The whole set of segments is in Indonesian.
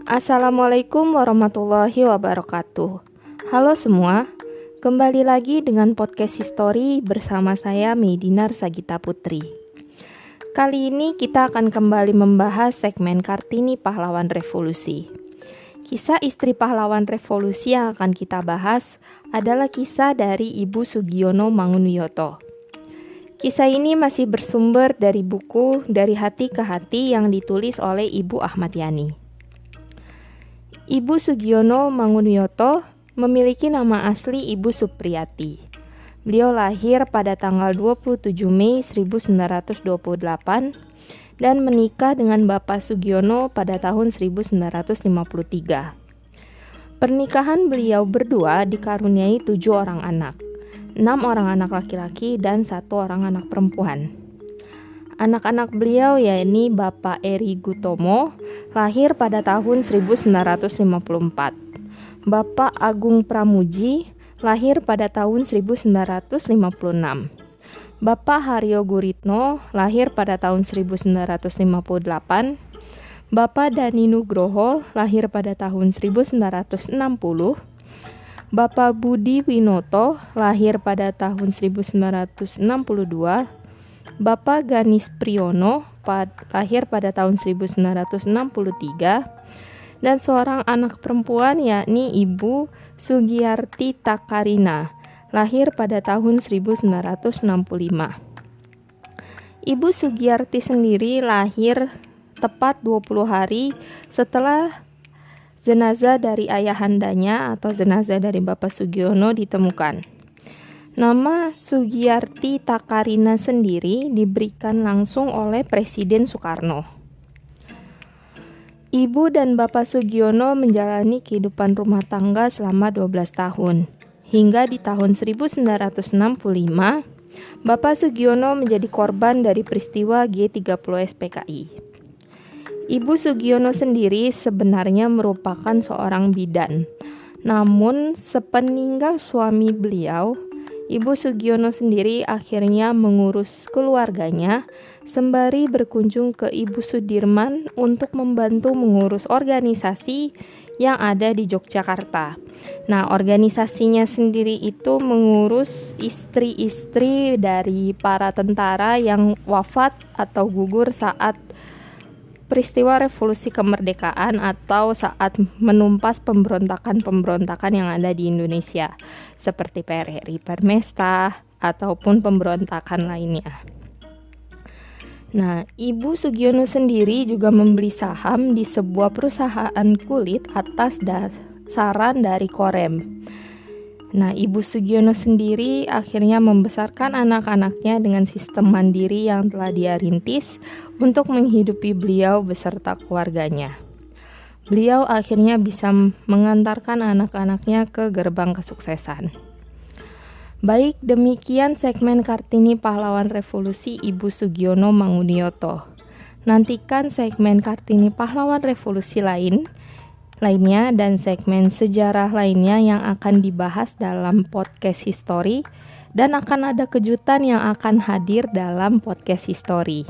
Assalamualaikum warahmatullahi wabarakatuh. Halo semua, kembali lagi dengan podcast History bersama saya Medinar Sagita Putri. Kali ini kita akan kembali membahas segmen Kartini Pahlawan Revolusi. Kisah istri pahlawan revolusi yang akan kita bahas adalah kisah dari Ibu Sugiono Mangunwiyoto. Kisah ini masih bersumber dari buku Dari Hati ke Hati yang ditulis oleh Ibu Ahmad Yani. Ibu Sugiono Mangunwiyoto memiliki nama asli Ibu Supriyati. Beliau lahir pada tanggal 27 Mei 1928 dan menikah dengan Bapak Sugiono pada tahun 1953. Pernikahan beliau berdua dikaruniai 7 orang anak, 6 orang anak laki-laki dan 1 orang anak perempuan. Anak-anak beliau yakni Bapak Eri Gutomo, lahir pada tahun 1954. Bapak Agung Pramuji, lahir pada tahun 1956. Bapak Haryo Guritno, lahir pada tahun 1958. Bapak Dani Nugroho, lahir pada tahun 1960. Bapak Budi Winoto, lahir pada tahun 1962. Bapak Ganis Priyono, lahir pada tahun 1963, dan seorang anak perempuan yakni Ibu Sugiyarti Takarina, lahir pada tahun 1965. Ibu Sugiyarti sendiri lahir tepat 20 hari setelah jenazah dari ayahandanya atau jenazah dari Bapak Sugiono ditemukan. Nama Sugiyarti Takarina sendiri diberikan langsung oleh Presiden Soekarno. Ibu dan Bapak Sugiono menjalani kehidupan rumah tangga selama 12 tahun. Hingga di tahun 1965, Bapak Sugiono menjadi korban dari peristiwa G30 SPKI. Ibu Sugiono sendiri sebenarnya merupakan seorang bidan. Namun, sepeninggal suami beliau, Ibu Sugiono sendiri akhirnya mengurus keluarganya sembari berkunjung ke Ibu Sudirman untuk membantu mengurus organisasi yang ada di Yogyakarta. Nah, organisasinya sendiri itu mengurus istri-istri dari para tentara yang wafat atau gugur saat peristiwa revolusi kemerdekaan atau saat menumpas pemberontakan-pemberontakan yang ada di Indonesia seperti PRRI Permesta ataupun pemberontakan lainnya. Nah, Ibu Sugiono sendiri juga membeli saham di sebuah perusahaan kulit atas saran dari Korem. Nah, Ibu Sugiono sendiri akhirnya membesarkan anak-anaknya dengan sistem mandiri yang telah dia rintis untuk menghidupi beliau beserta keluarganya. Beliau akhirnya bisa mengantarkan anak-anaknya ke gerbang kesuksesan. Baik, demikian segmen Kartini Pahlawan Revolusi Ibu Sugiono Mangunwiyoto. Nantikan segmen Kartini Pahlawan Revolusi lainnya dan segmen sejarah lainnya yang akan dibahas dalam podcast History, dan akan ada kejutan yang akan hadir dalam podcast History.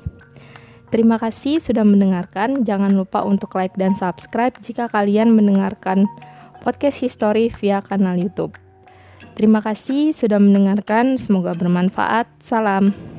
Terima kasih sudah mendengarkan. Jangan lupa untuk like dan subscribe jika kalian mendengarkan podcast History via kanal YouTube. Terima kasih sudah mendengarkan, semoga bermanfaat. Salam.